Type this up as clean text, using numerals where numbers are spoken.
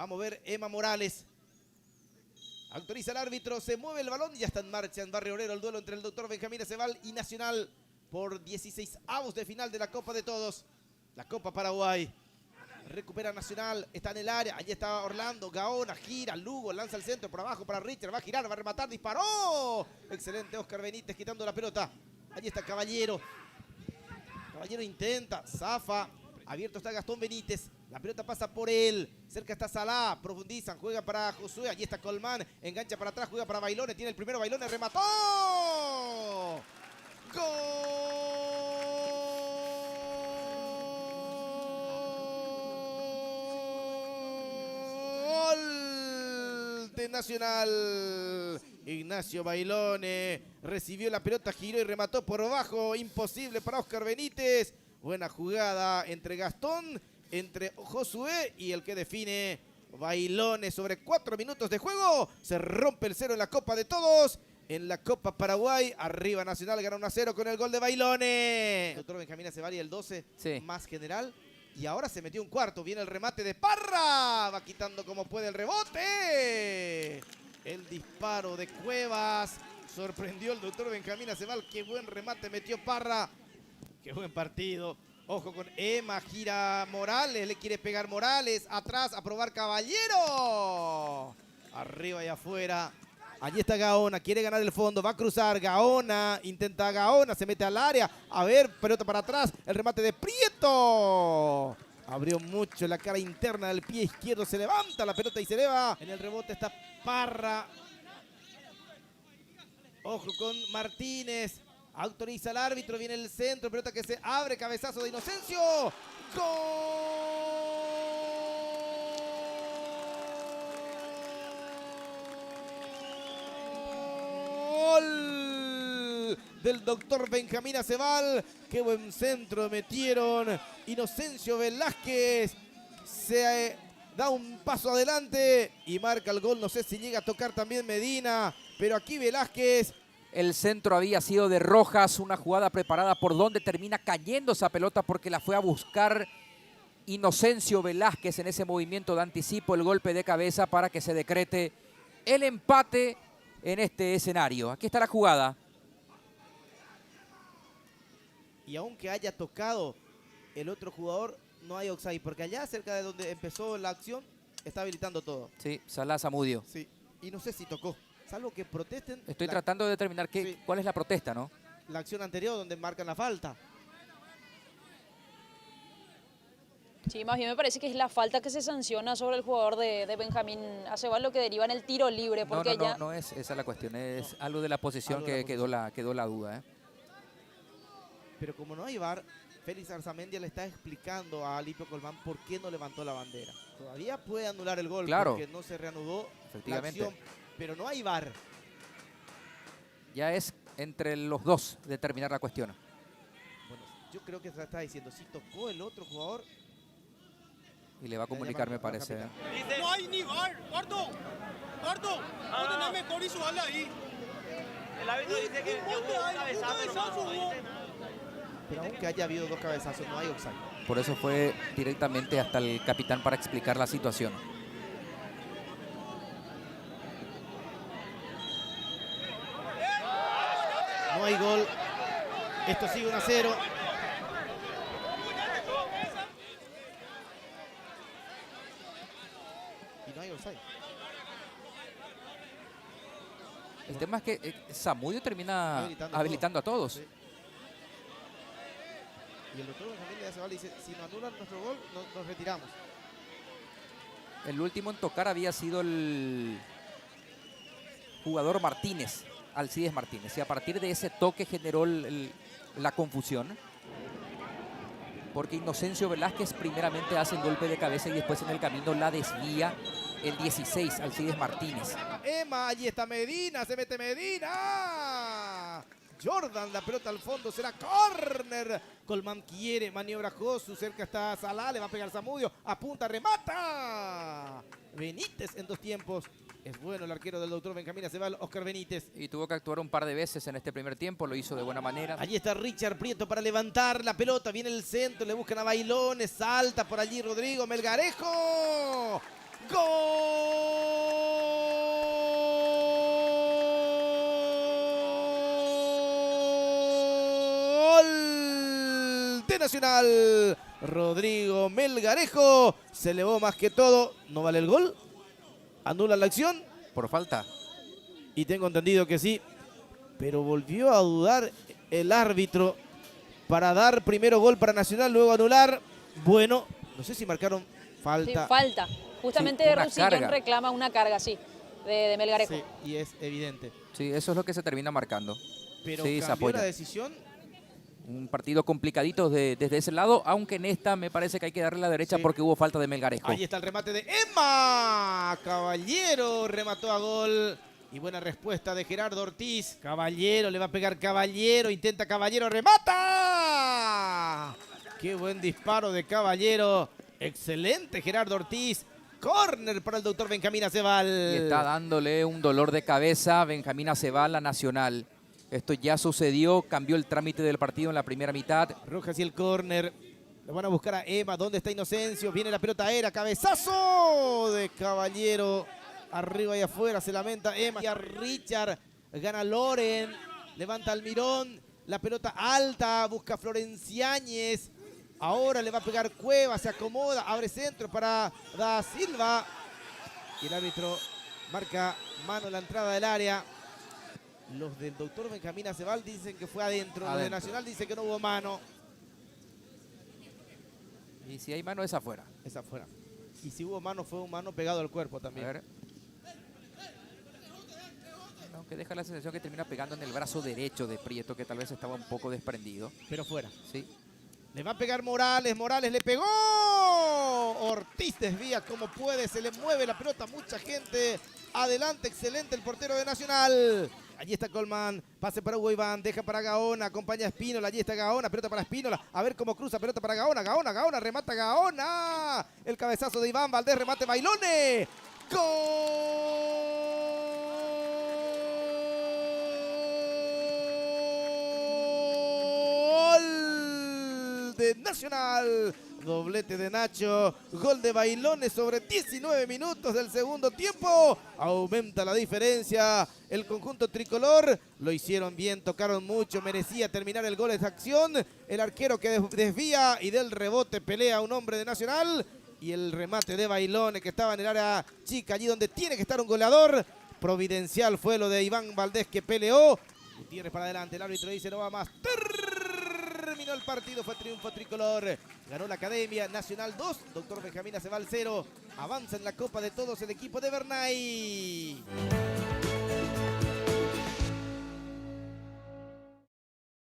Va a mover Emma Morales. Autoriza el árbitro, se mueve el balón y ya está en marcha en Barrio Obrero el duelo entre el doctor Benjamín Aceval y Nacional por 16avos de final de la Copa de Todos. La Copa Paraguay. Recupera Nacional, está en el área, allí está Orlando, Gaona, gira, Lugo, lanza el centro por abajo para Richard, va a girar, va a rematar, disparó. Excelente Oscar Benítez quitando la pelota. Allí está Caballero. Caballero intenta, zafa. Abierto está Gastón Benítez. La pelota pasa por él. Cerca está Salá. Profundizan. Juega para Josué. Allí está Colmán. Engancha para atrás. Juega para Bailones. Tiene el primero. Bailones remató. Gol de Nacional. Ignacio Bailones recibió la pelota, giró y remató por abajo. Imposible para Oscar Benítez. Buena jugada entre Gastón, entre Josué y el que define Bailones sobre 4 minutos de juego. Se rompe el cero en la Copa de Todos. En la Copa Paraguay, arriba Nacional, gana 1-0 con el gol de Bailones. Doctor Benjamín Aceval, el 12 sí, más general. Y ahora se metió un cuarto. Viene el remate de Parra. Va quitando como puede el rebote. El disparo de Cuevas. Sorprendió el doctor Benjamín Aceval. Qué buen remate metió Parra. Qué buen partido. Ojo con Emma, gira Morales, le quiere pegar Morales. Atrás a probar Caballero. Arriba y afuera. Allí está Gaona, quiere ganar el fondo, va a cruzar Gaona, intenta Gaona, se mete al área. A ver, pelota para atrás, el remate de Prieto. Abrió mucho la cara interna del pie izquierdo, se levanta la pelota y se eleva. En el rebote está Parra. Ojo con Martínez. Autoriza el árbitro, viene el centro, pelota que se abre, cabezazo de Inocencio. ¡Gol! Del doctor Benjamín Aceval. Qué buen centro metieron. Inocencio Velázquez se da un paso adelante y marca el gol. No sé si llega a tocar también Medina, pero aquí Velázquez. El centro había sido de Rojas, una jugada preparada por donde termina cayendo esa pelota porque la fue a buscar Inocencio Velázquez en ese movimiento de anticipo, el golpe de cabeza para que se decrete el empate en este escenario. Aquí está la jugada. Y aunque haya tocado el otro jugador, no hay offside, porque allá cerca de donde empezó la acción está habilitando todo. Sí, Salá Zamudio. Sí, y no sé si tocó. Salvo que protesten. Estoy tratando de determinar cuál es la protesta, ¿no? La acción anterior donde marcan la falta. Sí, más bien me parece que es la falta que se sanciona sobre el jugador de Benjamín Aceval, lo que deriva en el tiro libre. Porque no es esa la cuestión, es algo de la posición que quedó la duda. Pero como no hay VAR, Félix Arzamendia le está explicando a Alipio Colmán por qué no levantó la bandera. Todavía puede anular el gol porque no se reanudó la acción. Pero no hay VAR. Ya es entre los dos determinar la cuestión. Bueno, yo creo que se está diciendo, si tocó el otro jugador. Y le va a comunicar, me parece. No hay ni VAR, Gordo. Gordo, no tenés mejor y subale ahí. El árbitro dice que hubo un cabezazo. Pero aunque haya habido 2 cabezazos, no hay offside. Por eso fue directamente hasta el capitán para explicar la situación. No hay gol. Esto sigue 1-0. Y no hay offside. El tema es que Zamudio termina habilitando a todos. Sí. Y el doctor Benjamín Aceval dice, si nos anulan nuestro gol, nos retiramos. El último en tocar había sido el jugador Martínez. Alcides Martínez, y a partir de ese toque generó la confusión, porque Inocencio Velázquez primeramente hace el golpe de cabeza y después en el camino la desvía el 16, Alcides Martínez. Emma, allí está Medina, se mete Medina. Jordan, la pelota al fondo, será córner. Colmán quiere, maniobra Josu, cerca está Salá, le va a pegar Zamudio, apunta, remata. Benítez en 2 tiempos. Es bueno el arquero del doctor Benjamín Aceval, Oscar Benítez. Y tuvo que actuar un par de veces en este primer tiempo, lo hizo de buena manera. Allí está Richard Prieto para levantar la pelota, viene el centro, le buscan a Bailones, salta por allí Rodrigo Melgarejo. Gol de Nacional. Rodrigo Melgarejo se elevó más que todo. ¿No vale el gol? ¿Anula la acción? Por falta. Y tengo entendido que sí. Pero volvió a dudar el árbitro para dar primero gol para Nacional, luego anular. Bueno, no sé si marcaron falta. Sí, falta. Justamente Sí, una Roussillon carga. reclama una carga, sí, de Melgarejo. Sí, y es evidente. Sí, eso es lo que se termina marcando. Pero Sí, se cambió apoya. la decisión. Un partido complicadito desde ese lado, aunque en esta me parece que hay que darle la derecha Sí. porque hubo falta de Melgarejo. Ahí está el remate de Emma. Caballero remató a gol. Y buena respuesta de Gerardo Ortiz. Caballero, le va a pegar Caballero. Intenta Caballero, remata. Qué buen disparo de Caballero. Excelente Gerardo Ortiz. Córner para el doctor Benjamín Aceval. Y está dándole un dolor de cabeza Benjamín Aceval a Nacional. Esto ya sucedió, cambió el trámite del partido en la primera mitad. Rojas y el córner. Lo van a buscar a Emma. ¿Dónde está Inocencio? Viene la pelota aérea. Cabezazo de Caballero. Arriba y afuera se lamenta Emma. Y a Richard. Gana Loren. Levanta Almirón. La pelota alta. Busca Florenciáñez. Ahora le va a pegar Cueva. Se acomoda. Abre centro para Da Silva. Y el árbitro marca mano en la entrada del área. Los del doctor Benjamín Aceval dicen que fue adentro. Los de Nacional dicen que no hubo mano. Y si hay mano es afuera. Es afuera. Y si hubo mano, fue un mano pegado al cuerpo también. A ver. Aunque deja la sensación que termina pegando en el brazo derecho de Prieto, que tal vez estaba un poco desprendido. Pero fuera. Sí. Le va a pegar Morales. Morales le pegó. Ortiz desvía como puede. Se le mueve la pelota. Mucha gente adelante. Excelente el portero de Nacional. Allí está Colman. Pase para Hugo Iván. Deja para Gaona. Acompaña a Espínola. Allí está Gaona. Pelota para Espínola. A ver cómo cruza. Pelota para Gaona. Gaona. Remata Gaona. El cabezazo de Iván Valdés. Remate Bailone. Gol de Nacional. Doblete de Nacho, gol de Bailone sobre 19 minutos del segundo tiempo. Aumenta la diferencia el conjunto tricolor. Lo hicieron bien, tocaron mucho, merecía terminar el gol de esta acción. El arquero que desvía y del rebote pelea a un hombre de Nacional. Y el remate de Bailone que estaba en el área chica, allí donde tiene que estar un goleador. Providencial fue lo de Iván Valdés que peleó. Gutiérrez para adelante, el árbitro dice no va más. Terminó el partido, fue triunfo tricolor. Ganó la Academia Nacional 2, doctor Benjamín Aceval 0. Avanza en la Copa de Todos el equipo de Bernay.